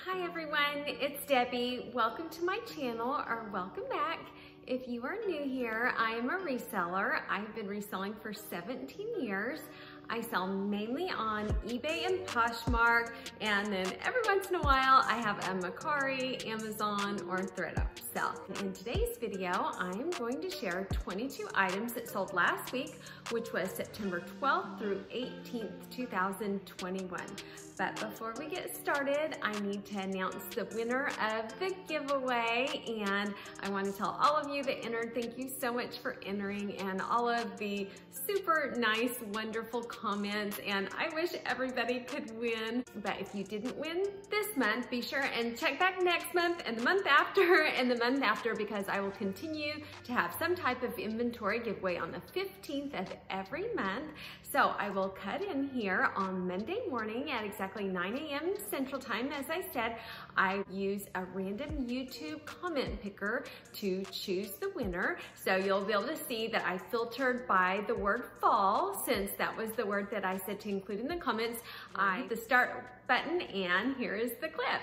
Hi everyone, it's Debbie. Welcome to my channel, or welcome back. If you are new here, I am a reseller. I've been reselling for 17 years. I sell mainly on eBay and Poshmark, and then every once in a while I have a Mercari, Amazon, or ThredUp sell. In today's video, I'm going to share 22 items that sold last week, which was September 12th through 18th, 2021. But before we get started, I need to announce the winner of the giveaway, and I want to tell all of you that entered, thank you so much for entering, and all of the super nice, wonderful comments, and I wish everybody could win. But if you didn't win this month, be sure and check back next month and the month after and the month after, because I will continue to have some type of inventory giveaway on the 15th of every month. So I will cut in here on Monday morning at exactly 9 a.m. Central Time. As I said, I use a random YouTube comment picker to choose the winner. So you'll be able to see that I filtered by the word fall, since that was the word that I said to include in the comments. I hit the start button, and here is the clip.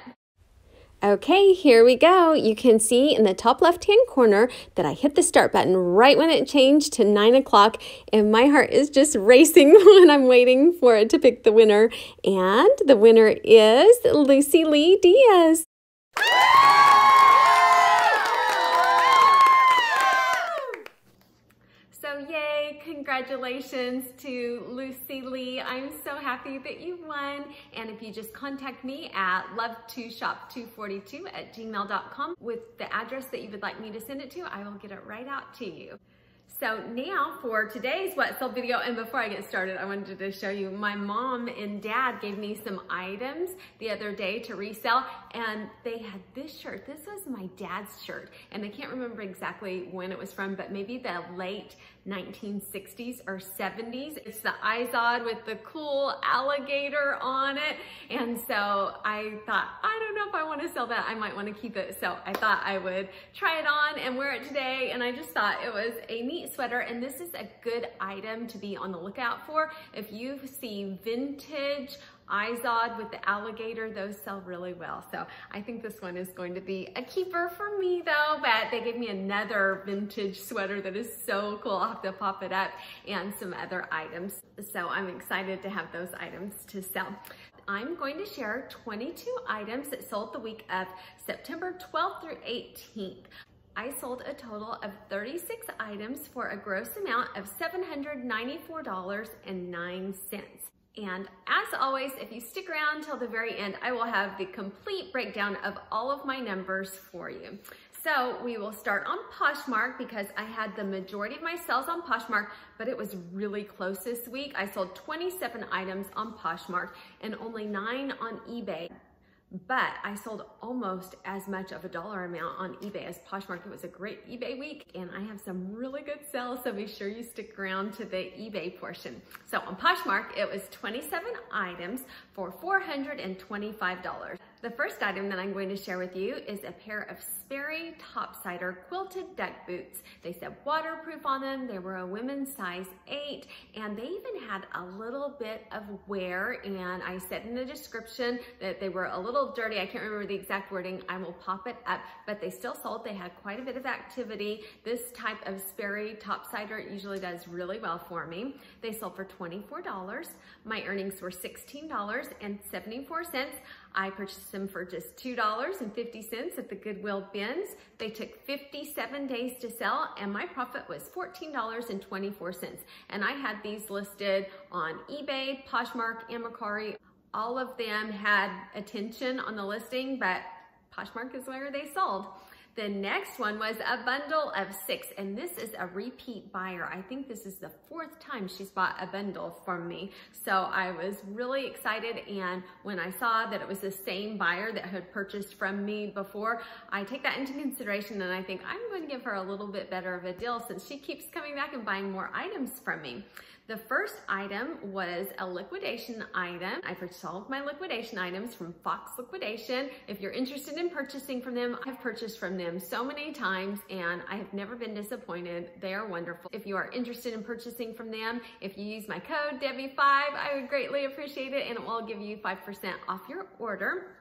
Okay, here we go. You can see in the top left-hand corner that I hit the start button right when it changed to 9 o'clock, and my heart is just racing when I'm waiting for it to pick the winner. And the winner is Lucy Lee Diaz. So yay, congratulations to Lucy Lee. I'm so happy that you won. And if you just contact me at love2shop242@gmail.com with the address that you would like me to send it to, I will get it right out to you. So now for today's What Sold video, and before I get started, I wanted to show you, my mom and dad gave me some items the other day to resell, and they had this shirt. This was my dad's shirt, and I can't remember exactly when it was from, but maybe the late 1960s or 70s. It's the Izod with the cool alligator on it, and so I thought, I don't know if I want to sell that. I might want to keep it, so I thought I would try it on and wear it today, and I just thought it was a neat sweater, and this is a good item to be on the lookout for. If you see vintage Izod with the alligator, those sell really well. So I think this one is going to be a keeper for me though, but they gave me another vintage sweater that is so cool. I'll have to pop it up, and some other items. So I'm excited to have those items to sell. I'm going to share 22 items that sold the week of September 12th through 18th. I sold a total of 36 items for a gross amount of $794.09. And as always, if you stick around till the very end, I will have the complete breakdown of all of my numbers for you. So we will start on Poshmark, because I had the majority of my sales on Poshmark, but it was really close this week. I sold 27 items on Poshmark and only 9 on eBay. But I sold almost as much of a dollar amount on eBay as Poshmark. It was a great eBay week, and I have some really good sales, so be sure you stick around to the eBay portion. So on Poshmark, it was 27 items for $425. The first item that I'm going to share with you is a pair of Sperry topsider quilted duck boots. They said waterproof on them. They were a women's size 8, and they even had a little bit of wear, and I said in the description that they were a little dirty. I can't remember the exact wording. I will pop it up, but they still sold. They had quite a bit of activity. This type of Sperry topsider usually does really well for me. They sold for $24. My earnings were $16.74. I purchased them for just $2.50 at the Goodwill bins. They took 57 days to sell, and my profit was $14.24. And I had these listed on eBay, Poshmark, and Mercari. All of them had attention on the listing, but Poshmark is where they sold. The next one was a bundle of 6, and this is a repeat buyer. I think this is the 4th time she's bought a bundle from me. So I was really excited, and when I saw that it was the same buyer that had purchased from me before, I take that into consideration, and I think I'm going to give her a little bit better of a deal since she keeps coming back and buying more items from me. The first item was a liquidation item. I purchased all of my liquidation items from Fox Liquidation. If you're interested in purchasing from them, I've purchased from them so many times and I have never been disappointed. They are wonderful. If you are interested in purchasing from them, if you use my code Debbie5, I would greatly appreciate it, and it will give you 5% off your order.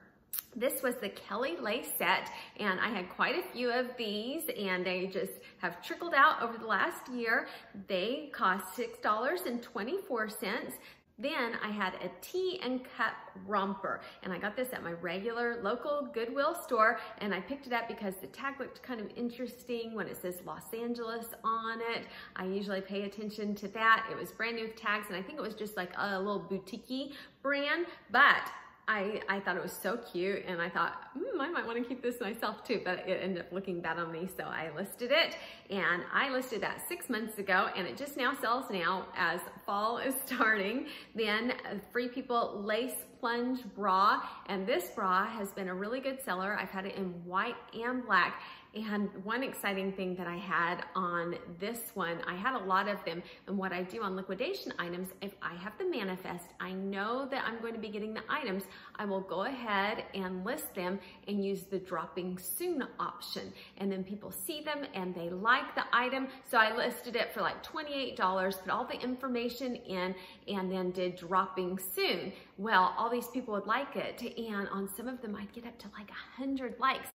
This was the Kelly lace set, and I had quite a few of these, and they just have trickled out over the last year. They cost $6.24. Then I had a tea and cup romper, and I got this at my regular local Goodwill store, and I picked it up because the tag looked kind of interesting when it says Los Angeles on it. I usually pay attention to that. It was brand new with tags, and I think it was just like a little boutique-y brand, but I thought it was so cute, and I thought, I might want to keep this myself too, but it ended up looking bad on me, so I listed it. And I listed that 6 months ago, and it just now sells now as fall is starting. Then Free People lace plunge bra, and this bra has been a really good seller. I've had it in white and black. And one exciting thing that I had on this one, I had a lot of them, and what I do on liquidation items, if I have the manifest, I know that I'm going to be getting the items, I will go ahead and list them and use the dropping soon option. And then people see them and they like the item. So I listed it for like $28, put all the information in, and then did dropping soon. Well, all these people would like it, and on some of them I'd get up to like 100 likes.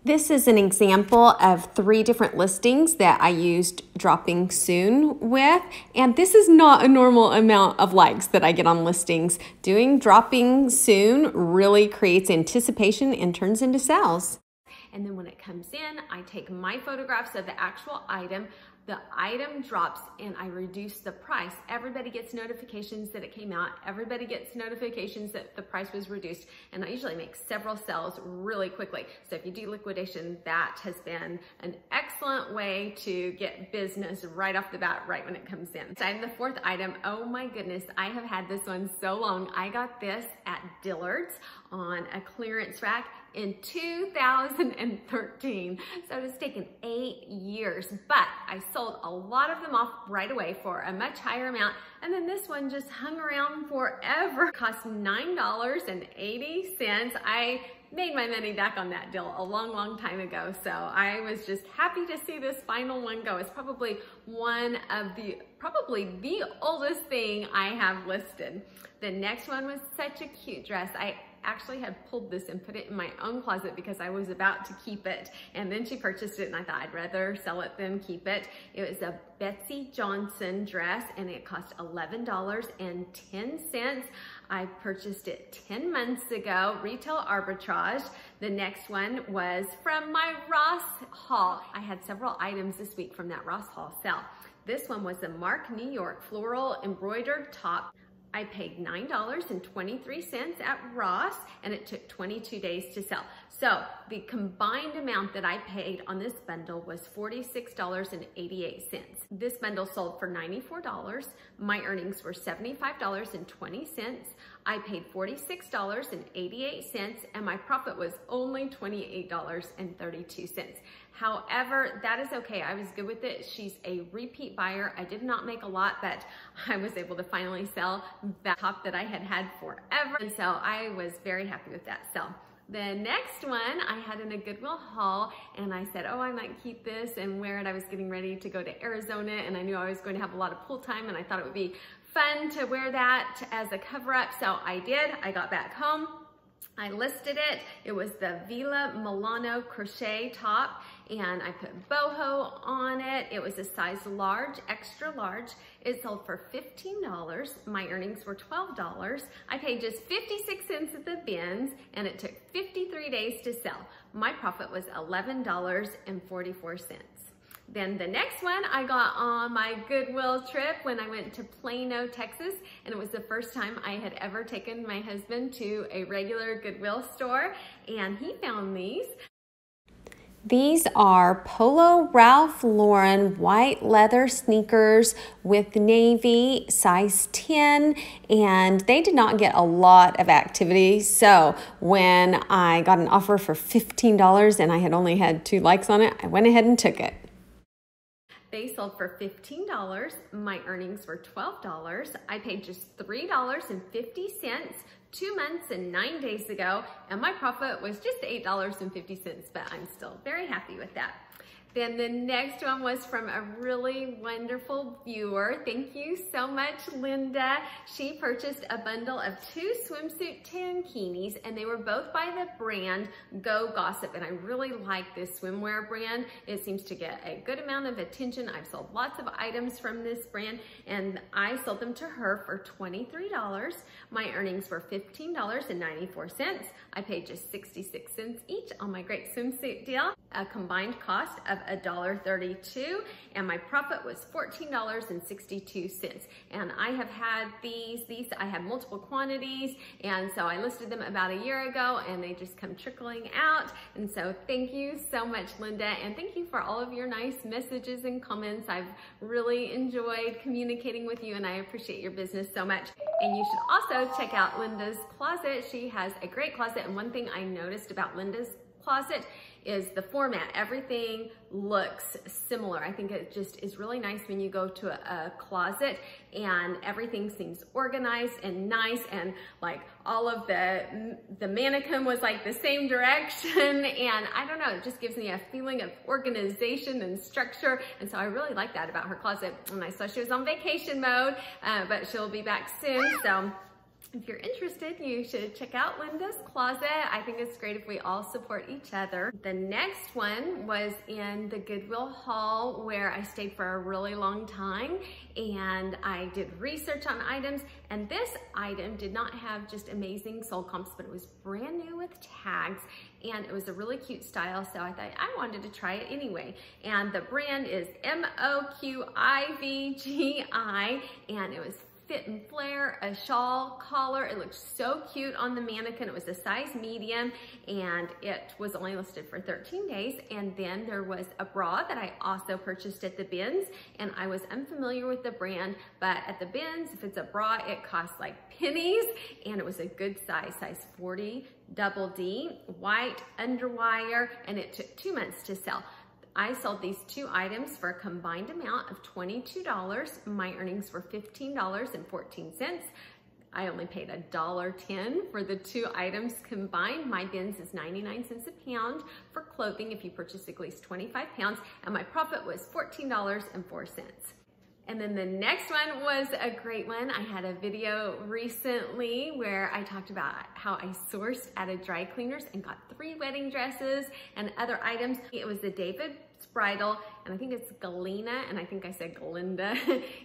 This is an example of 3 different listings that I used dropping soon with, and this is not a normal amount of likes that I get on listings. Doing dropping soon really creates anticipation and turns into sales. And then when it comes in, I take my photographs of the actual item. The item drops and I reduce the price. Everybody gets notifications that it came out. Everybody gets notifications that the price was reduced. And I usually make several sales really quickly. So if you do liquidation, that has been an excellent way to get business right off the bat, right when it comes in. So I have the 4th item. Oh my goodness, I have had this one so long. I got this at Dillard's on a clearance rack in 2013. So it's taken 8 years, but I sold a lot of them off right away for a much higher amount. And then this one just hung around forever. It cost $9.80. I made my money back on that deal a long time ago. So I was just happy to see this final one go. It's probably probably the oldest thing I have listed. The next one was such a cute dress. I actually had pulled this and put it in my own closet because I was about to keep it, and then she purchased it and I thought I'd rather sell it than keep it. It was a Betsy Johnson dress and it cost $11.10. I purchased it 10 months ago, retail arbitrage. The next one was from my Ross haul. I had several items this week from that Ross haul sale. This one was a Mark New York floral embroidered top. I paid $9.23 at Ross, and it took 22 days to sell. So the combined amount that I paid on this bundle was $46.88. This bundle sold for $94. My earnings were $75.20. I paid $46.88, and my profit was only $28.32. However, that is okay. I was good with it. She's a repeat buyer. I did not make a lot, but I was able to finally sell that top that I had had forever. And so I was very happy with that sell. The next one I had in a Goodwill haul, and I said, oh, I might keep this and wear it. I was getting ready to go to Arizona, and I knew I was going to have a lot of pool time, and I thought it would be fun to wear that as a cover-up. So I did. I got back home. I listed it. It was the Villa Milano crochet top, and I put boho on it. It was a size large, extra large. It sold for $15. My earnings were $12. I paid just 56 cents at the bins, and it took 53 days to sell. My profit was $11.44. Then the next one I got on my Goodwill trip when I went to Plano, Texas, and it was the first time I had ever taken my husband to a regular Goodwill store, and he found these. These are Polo Ralph Lauren white leather sneakers with navy, size 10, and they did not get a lot of activity. So when I got an offer for $15 and I had only had 2 likes on it, I went ahead and took it. They sold for $15. My earnings were $12. I paid just $3.50 2 months and 9 days ago, and my profit was just $8.50, but I'm still very happy with that. Then the next one was from a really wonderful viewer. Thank you so much, Linda. She purchased a bundle of 2 swimsuit tankinis, and they were both by the brand Go Gossip, and I really like this swimwear brand. It seems to get a good amount of attention. I've sold lots of items from this brand, and I sold them to her for $23. My earnings were $15.94. I paid just 66 cents each on my great swimsuit deal, a combined cost of $1.32, and my profit was $14.62. And I have had these I have multiple quantities, and so I listed them about a year ago, and they just come trickling out. And so thank you so much, Linda, and thank you for all of your nice messages and comments. I've really enjoyed communicating with you, and I appreciate your business so much. And you should also check out Linda's closet. She has a great closet, and one thing I noticed about Linda's closet is the format. Everything looks similar. I think it just is really nice when you go to a closet and everything seems organized and nice, and like all of the mannequin was like the same direction, and I don't know, it just gives me a feeling of organization and structure, and so I really like that about her closet. And I saw she was on vacation mode, but she'll be back soon, so if you're interested, you should check out Linda's closet. I think it's great if we all support each other. The next one was in the Goodwill haul, where I stayed for a really long time, and I did research on items, and this item did not have just amazing sold comps, but it was brand new with tags, and it was a really cute style, so I thought I wanted to try it anyway. And the brand is MOQIVGI, and it was fit and flare, a shawl collar. It looked so cute on the mannequin. It was a size medium, and it was only listed for 13 days. And then there was a bra that I also purchased at the bins, and I was unfamiliar with the brand, but at the bins, if it's a bra, it costs like pennies, and it was a good size 40 double D, white underwire, and it took 2 months to sell. I sold these 2 items for a combined amount of $22. My earnings were $15.14. I only paid $1.10 for the 2 items combined. My bins is 99 cents a pound for clothing if you purchase at least 25 pounds, and my profit was $14.04. And then the next one was a great one. I had a video recently where I talked about how I sourced at a dry cleaners and got 3 wedding dresses and other items. It was the David's bridal, and I think it's Galena, and I think I said Galinda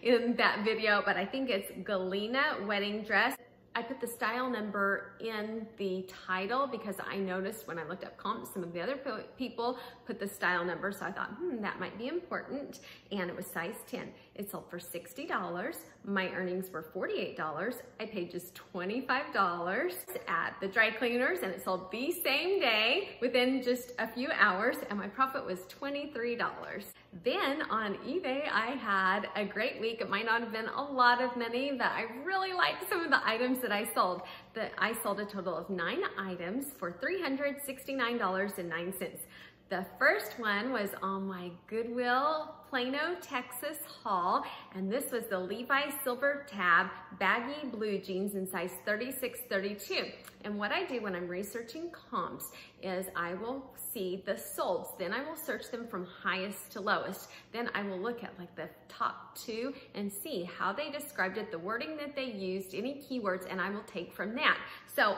in that video, but I think it's Galena wedding dress. I put the style number in the title because I noticed when I looked up comps, some of the other people put the style number, so I thought, that might be important, and it was size 10. It sold for $60. My earnings were $48. I paid just $25 at the dry cleaners, and it sold the same day within just a few hours, and my profit was $23. Then on eBay, I had a great week. It might not have been a lot of money, but I really liked some of the items that I sold. I sold a total of 9 items for $369.09. The first one was on my Goodwill Plano, Texas haul, and this was the Levi's Silver Tab baggy blue jeans in size 36-32. And what I do when I'm researching comps is I will see the solds, then I will search them from highest to lowest. Then I will look at like the top 2 and see how they described it, the wording that they used, any keywords, and I will take from that. So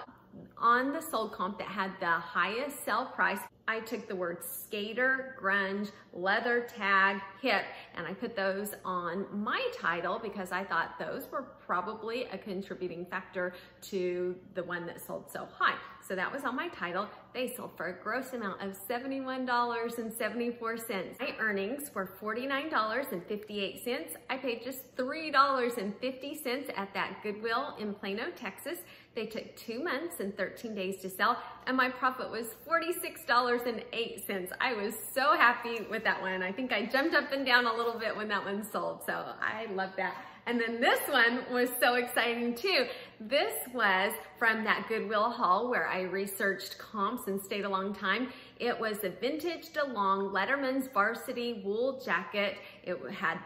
on the sold comp that had the highest sell price, I took the words skater, grunge, leather tag, hip, and I put those on my title because I thought those were probably a contributing factor to the one that sold so high. So that was on my title. They sold for a gross amount of $71.74. My earnings were $49.58. I paid just $3.50 at that Goodwill in Plano, Texas. They took 2 months and 13 days to sell, and my profit was $46.08. I was so happy with that one. I think I jumped up and down a little bit when that one sold, so I love that. And then this one was so exciting too. This was from that Goodwill haul where I researched comps and stayed a long time. It was a vintage DeLong Letterman's varsity wool jacket. It had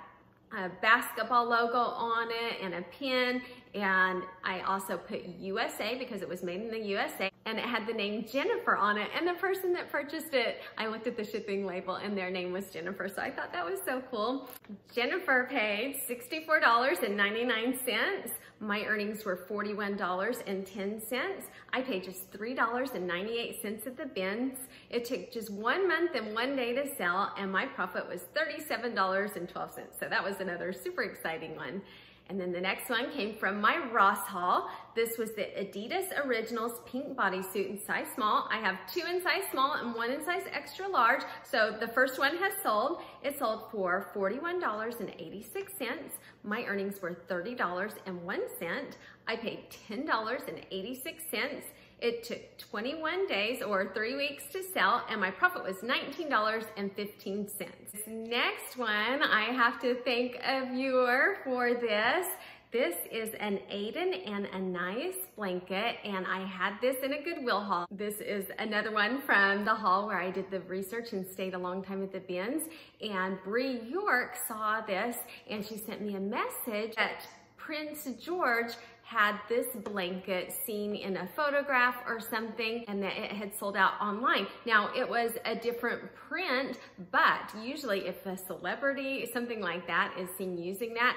a basketball logo on it and a pin, and I also put USA because it was made in the USA. and it had the name Jennifer on it. And the person that purchased it, I looked at the shipping label and their name was Jennifer. So I thought that was so cool. Jennifer paid $64.99. My earnings were $41.10. I paid just $3.98 at the bins. It took just 1 month and 1 day to sell, and my profit was $37.12. So that was another super exciting one. And then the next one came from my Ross haul. This was the Adidas Originals pink bodysuit in size small. I have 2 in size small and 1 in size extra large. So the first one has sold. It sold for $41.86. My earnings were $30.01. I paid $10.86. It took 21 days or 3 weeks to sell, and my profit was $19.15. This next one, I have to thank a viewer for this. This is an Aiden and Anais blanket, and I had this in a Goodwill haul. This is another one from the haul where I did the research and stayed a long time at the bins. And Bree York saw this, and she sent me a message that Prince George had this blanket seen in a photograph or something, and that it had sold out online. Now, it was a different print, but usually if a celebrity, something like that, is seen using that,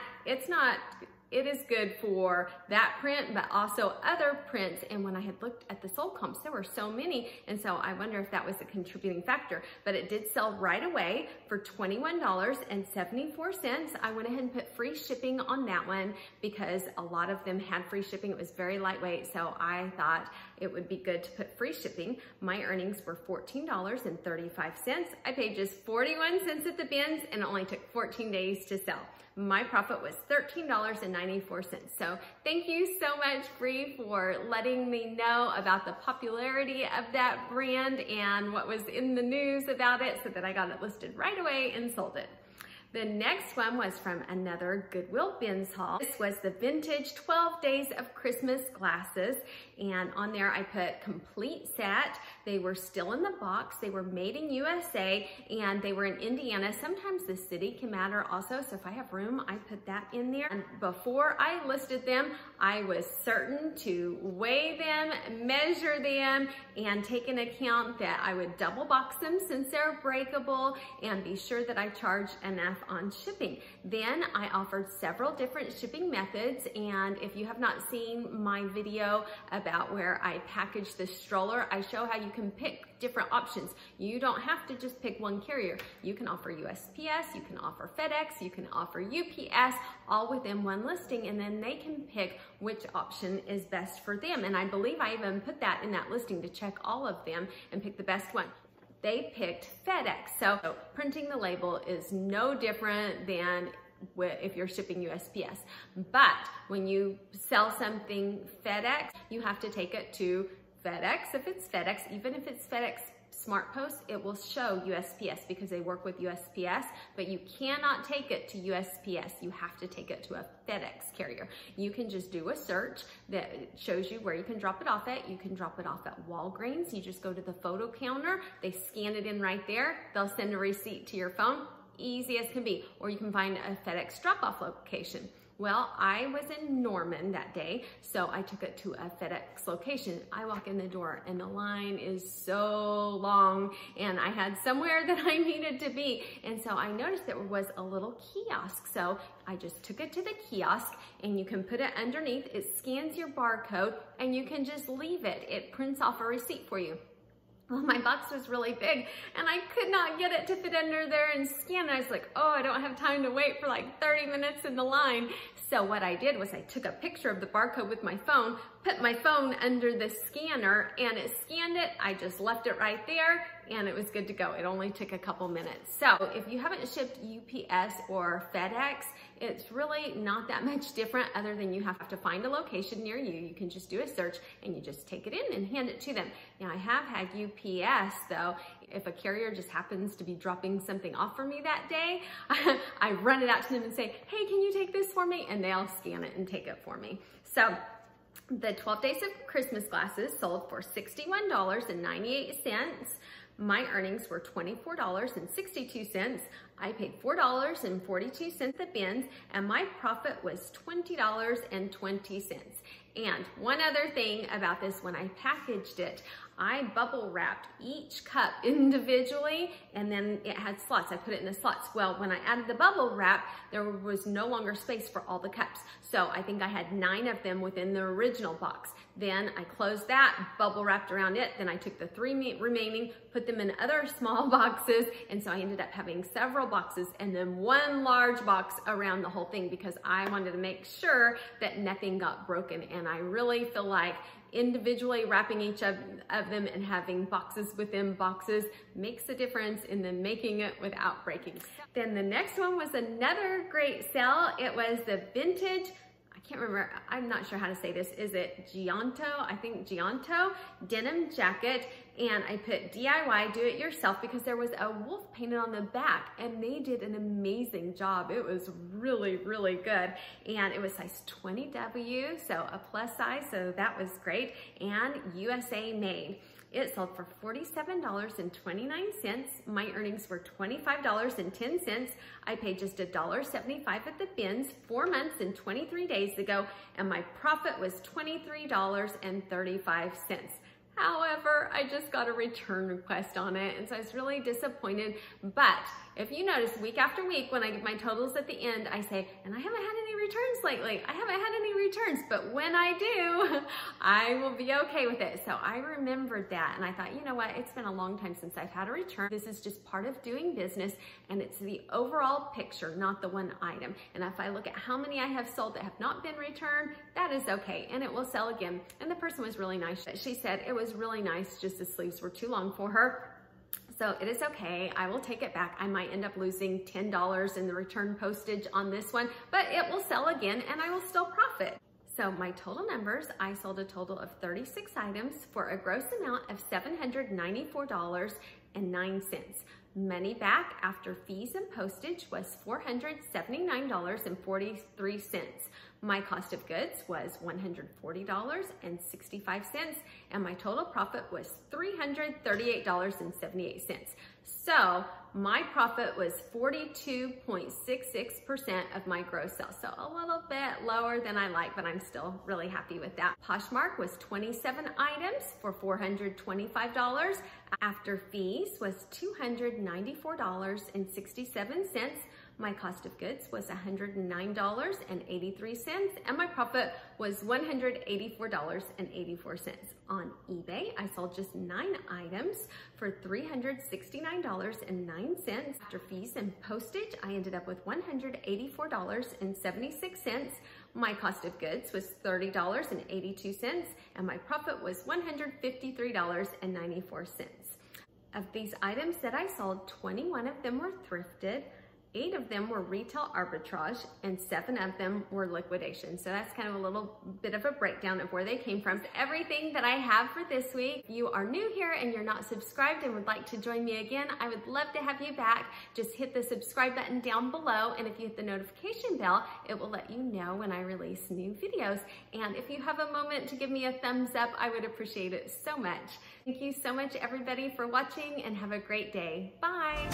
it is good for that print, but also other prints. And when I had looked at the sold comps, there were so many. And so I wonder if that was a contributing factor, but it did sell right away for $21.74. I went ahead and put free shipping on that one because a lot of them had free shipping. It was very lightweight. So I thought it would be good to put free shipping. My earnings were $14.35. I paid just 41 cents at the bins, and it only took 14 days to sell. My profit was $13.94. So thank you so much, Bree, for letting me know about the popularity of that brand and what was in the news about it so that I got it listed right away and sold it. The next one was from another Goodwill bins haul. This was the vintage 12 Days of Christmas glasses, and on there I put complete set. They were still in the box. They were made in USA, and they were in Indiana. Sometimes the city can matter also, so if I have room, I put that in there. And before I listed them, I was certain to weigh them, measure them, and take into account that I would double box them since they're breakable, and be sure that I charge enough on shipping. Then I offered several different shipping methods, and if you have not seen my video about where I package the stroller, I show how you can pick different options. You don't have to just pick one carrier. You can offer USPS, you can offer FedEx, you can offer UPS, all within one listing, and then they can pick which option is best for them. And I believe I even put that in that listing to check all of them and pick the best one. They picked FedEx. So printing the label is no different than if you're shipping USPS. But when you sell something FedEx, you have to take it to FedEx. If it's FedEx, even if it's FedEx Smart Post, it will show USPS because they work with USPS, but you cannot take it to USPS. You have to take it to a FedEx carrier. You can just do a search that shows you where you can drop it off at. You can drop it off at Walgreens. You just go to the photo counter. They scan it in right there. They'll send a receipt to your phone. Easy as can be. Or you can find a FedEx drop-off location. Well, I was in Norman that day, so I took it to a FedEx location. I walk in the door and the line is so long, and I had somewhere that I needed to be. And so I noticed there was a little kiosk. So I just took it to the kiosk, and you can put it underneath. It scans your barcode, and you can just leave it. It prints off a receipt for you. Well, my box was really big, and I could not get it to fit under there and scan. I was like, oh, I don't have time to wait for like 30 minutes in the line. So what I did was I took a picture of the barcode with my phone, put my phone under the scanner, and it scanned it. I just left it right there, and it was good to go. It only took a couple minutes. So if you haven't shipped UPS or FedEx, it's really not that much different other than you have to find a location near you. You can just do a search and you just take it in and hand it to them. Now I have had UPS though. If a carrier just happens to be dropping something off for me that day, I run it out to them and say, hey, can you take this for me? And they'll scan it and take it for me. So the 12 Days of Christmas glasses sold for $61.98. My earnings were $24.62. I paid $4.42 at bins, and my profit was $20.20. And one other thing about this, when I packaged it, I bubble wrapped each cup individually, and then it had slots. I put it in the slots. Well, when I added the bubble wrap, there was no longer space for all the cups. So I think I had 9 of them within the original box. Then I closed that, bubble wrapped around it. Then I took the 3 remaining, put them in other small boxes. And so I ended up having several boxes and then 1 large box around the whole thing, because I wanted to make sure that nothing got broken. And I really feel like individually wrapping each of them and having boxes within boxes makes a difference in them making it without breaking. Then the next one was another great sale. It was the vintage, I can't remember, I'm not sure how to say this. Is it Gianto? I think Gianto denim jacket. And I put DIY, do it yourself, because there was a wolf painted on the back and they did an amazing job. It was really, really good. And it was size 20W, so a plus size, so that was great. And USA made. It sold for $47.29. My earnings were $25.10. I paid just $1.75 at the bins 4 months and 23 days ago, and my profit was $23.35. However, I just got a return request on it, and so I was really disappointed. But if you notice, week after week, when I get my totals at the end, I say, and I haven't had any returns lately. I haven't had any returns, but when I do, I will be okay with it. So I remembered that, and I thought, you know what? It's been a long time since I've had a return. This is just part of doing business, and it's the overall picture, not the one item. And if I look at how many I have sold that have not been returned, that is okay, and it will sell again. And the person was really nice. She said it was really nice, just the sleeves were too long for her. So it is okay, I will take it back. I might end up losing $10 in the return postage on this one, but it will sell again and I will still profit. So my total numbers, I sold a total of 36 items for a gross amount of $794.09. Money back after fees and postage was $479.43. My cost of goods was $140.65, and my total profit was $338.78. So my profit was 42.66% of my gross sales. So a little bit lower than I like, but I'm still really happy with that. Poshmark was 27 items for $425. After fees was $294.67. My cost of goods was $109.83, and my profit was $184.84. On eBay, I sold just 9 items for $369.09. After fees and postage, I ended up with $184.76. My cost of goods was $30.82, and my profit was $153.94. Of these items that I sold, 21 of them were thrifted, 8 of them were retail arbitrage, and 7 of them were liquidation. So that's kind of a little bit of a breakdown of where they came from. Everything that I have for this week. If you are new here and you're not subscribed and would like to join me again, I would love to have you back. Just hit the subscribe button down below, and if you hit the notification bell, it will let you know when I release new videos. And if you have a moment to give me a thumbs up, I would appreciate it so much. Thank you so much, everybody, for watching, and have a great day. Bye.